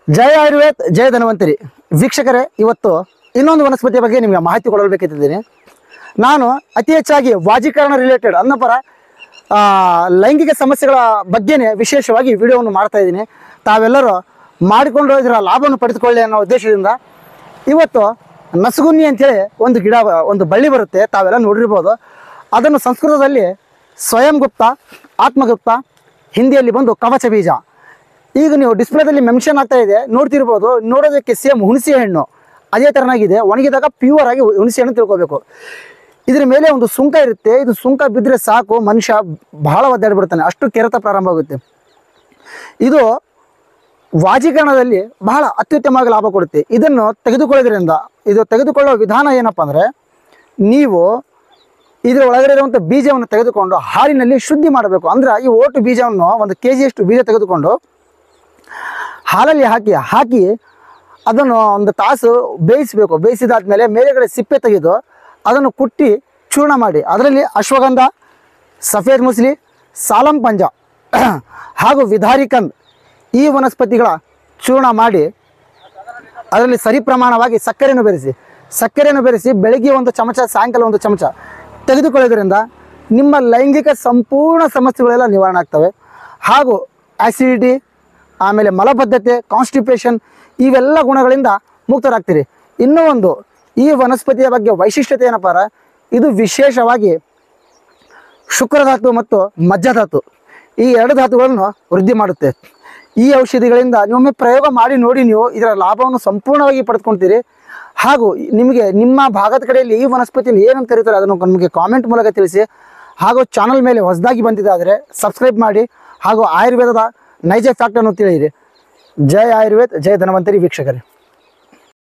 ಜಯ ಆಯುರ್ವೇದ್ ಜಯ ಧನ್ವಂತರಿ ವೀಕ್ಷಕರೇ, ಇವತ್ತು ಇನ್ನೊಂದು ವನಸ್ಪತಿಯ ಬಗ್ಗೆ ನಿಮಗೆ ಮಾಹಿತಿ ಕೊಡಬೇಕಿದ್ದೀನಿ. ನಾನು ಅತಿ ಹೆಚ್ಚಾಗಿ ವಾಜೀಕರಣ ರಿಲೇಟೆಡ್ ಅನ್ನಪರ ಲೈಂಗಿಕ ಸಮಸ್ಯೆಗಳ ಬಗ್ಗೆನೇ ವಿಶೇಷವಾಗಿ ವಿಡಿಯೋವನ್ನು ಮಾಡ್ತಾ ಇದ್ದೀನಿ. ತಾವೆಲ್ಲರೂ ಮಾಡಿಕೊಂಡು ಇದರ ಲಾಭವನ್ನು ಪಡೆದುಕೊಳ್ಳಿ ಅನ್ನೋ ಉದ್ದೇಶದಿಂದ ಇವತ್ತು ನಸಗುನ್ನಿ ಅಂತೇಳಿ ಒಂದು ಗಿಡ, ಒಂದು ಬಳ್ಳಿ ಬರುತ್ತೆ, ತಾವೆಲ್ಲ ನೋಡಿರ್ಬೋದು. ಅದನ್ನು ಸಂಸ್ಕೃತದಲ್ಲಿ ಸ್ವಯಂ ಗುಪ್ತ, ಆತ್ಮಗುಪ್ತ, ಹಿಂದಿಯಲ್ಲಿ ಬಂದು ಕವಚ ಬೀಜ. ಈಗ ನೀವು ಡಿಸ್ಪ್ಲೇದಲ್ಲಿ ಮೆನ್ಷನ್ ಆಗ್ತಾ ಇದೆ, ನೋಡ್ತಿರ್ಬೋದು. ನೋಡೋದಕ್ಕೆ ಸೇಮ್ ಹುಣಸೆ ಹಣ್ಣು ಅದೇ ಥರನಾಗಿದೆ. ಒಣಗಿದಾಗ ಪ್ಯೂರ್ ಆಗಿ ಹುಣಸೆ ಹಣ್ಣು ತಿಳ್ಕೊಬೇಕು. ಇದ್ರ ಮೇಲೆ ಒಂದು ಸುಂಕ ಇರುತ್ತೆ. ಇದು ಸುಂಕ ಬಿದ್ದರೆ ಸಾಕು, ಮನುಷ್ಯ ಬಹಳ ಒದ್ದಾಡಿಬಿಡ್ತಾನೆ, ಅಷ್ಟು ಕೆರೆತ ಪ್ರಾರಂಭ ಆಗುತ್ತೆ. ಇದು ವಾಜೀಕರಣದಲ್ಲಿ ಬಹಳ ಅತ್ಯುತ್ತಮವಾಗಿ ಲಾಭ ಕೊಡುತ್ತೆ. ಇದನ್ನು ತೆಗೆದುಕೊಳ್ಳೋದ್ರಿಂದ, ಇದು ತೆಗೆದುಕೊಳ್ಳೋ ವಿಧಾನ ಏನಪ್ಪ ಅಂದರೆ, ನೀವು ಇದರ ಒಳಗಡೆ ಇರುವಂಥ ಬೀಜವನ್ನು ತೆಗೆದುಕೊಂಡು ಹಾಲಿನಲ್ಲಿ ಶುದ್ಧಿ ಮಾಡಬೇಕು. ಅಂದರೆ ಈ ಓಟು ಬೀಜವನ್ನು 1 kg ಬೀಜ ತೆಗೆದುಕೊಂಡು ಹಾಲಲ್ಲಿ ಹಾಕಿ ಅದನ್ನು 1 ತಾಸು ಬೇಯಿಸಬೇಕು. ಬೇಯಿಸಿದಾದ್ಮೇಲೆ ಮೇಲೆಗಡೆ ಸಿಪ್ಪೆ ತೆಗೆದು ಅದನ್ನು ಕುಟ್ಟಿ ಚೂರ್ಣ ಮಾಡಿ ಅದರಲ್ಲಿ ಅಶ್ವಗಂಧ, ಸಫೇದ್ ಮುಸ್ಲಿ, ಸಾಲಂ ಪಂಜ ಹಾಗೂ ವಿಧಾರಿಕಂದ್ ಈ ವನಸ್ಪತಿಗಳ ಚೂರ್ಣ ಮಾಡಿ ಅದರಲ್ಲಿ ಸರಿ ಪ್ರಮಾಣವಾಗಿ ಸಕ್ಕರೆಯನ್ನು ಬೆರೆಸಿ ಬೆಳಗ್ಗೆ 1 ಚಮಚ, ಸಾಯಂಕಾಲ 1 ಚಮಚ ತೆಗೆದುಕೊಳ್ಳೋದ್ರಿಂದ ನಿಮ್ಮ ಲೈಂಗಿಕ ಸಂಪೂರ್ಣ ಸಮಸ್ಯೆಗಳೆಲ್ಲ ನಿವಾರಣೆ ಆಗ್ತವೆ. ಹಾಗೂ ಆ್ಯಸಿಡಿಟಿ, ಆಮೇಲೆ ಮಲಬದ್ಧತೆ, ಕಾನ್ಸ್ಟಿಪೇಷನ್ ಇವೆಲ್ಲ ಗುಣಗಳಿಂದ ಮುಕ್ತರಾಗ್ತೀರಿ. ಇನ್ನೂ ಒಂದು, ಈ ವನಸ್ಪತಿಯ ಬಗ್ಗೆ ವೈಶಿಷ್ಟ್ಯತೆ ಏನಪ್ಪ ಅಂದರೆ, ಇದು ವಿಶೇಷವಾಗಿ ಶುಕ್ರಧಾತು ಮತ್ತು ಮಜ್ಜಧಾತು ಈ 2 ಧಾತುಗಳನ್ನು ವೃದ್ಧಿ ಮಾಡುತ್ತೆ. ಈ ಔಷಧಿಗಳಿಂದ ನೀವೊಮ್ಮೆ ಪ್ರಯೋಗ ಮಾಡಿ ನೋಡಿ, ನೀವು ಇದರ ಲಾಭವನ್ನು ಸಂಪೂರ್ಣವಾಗಿ ಪಡೆದುಕೊಳ್ತೀರಿ. ಹಾಗೂ ನಿಮಗೆ ನಿಮ್ಮ ಭಾಗದ ಕಡೆಯಲ್ಲಿ ಈ ವನಸ್ಪತಿಯನ್ನು ಏನಂತ ಕರೀತಾರೆ ಅದನ್ನು ನಮಗೆ ಕಾಮೆಂಟ್ ಮೂಲಕ ತಿಳಿಸಿ. ಹಾಗೂ ಚಾನಲ್ ಮೇಲೆ ಹೊಸದಾಗಿ ಬಂದಿದ್ದಾದರೆ ಸಬ್ಸ್ಕ್ರೈಬ್ ಮಾಡಿ. ಹಾಗೂ ಆಯುರ್ವೇದದ ನೈಜ ಫ್ಯಾಕ್ಟನ್ನು ತಿಳಿಯಿರಿ. ಜಯ ಆಯುರ್ವೇದ್ ಜಯ ಧನ್ವಂತರಿ ವೀಕ್ಷಕರೇ.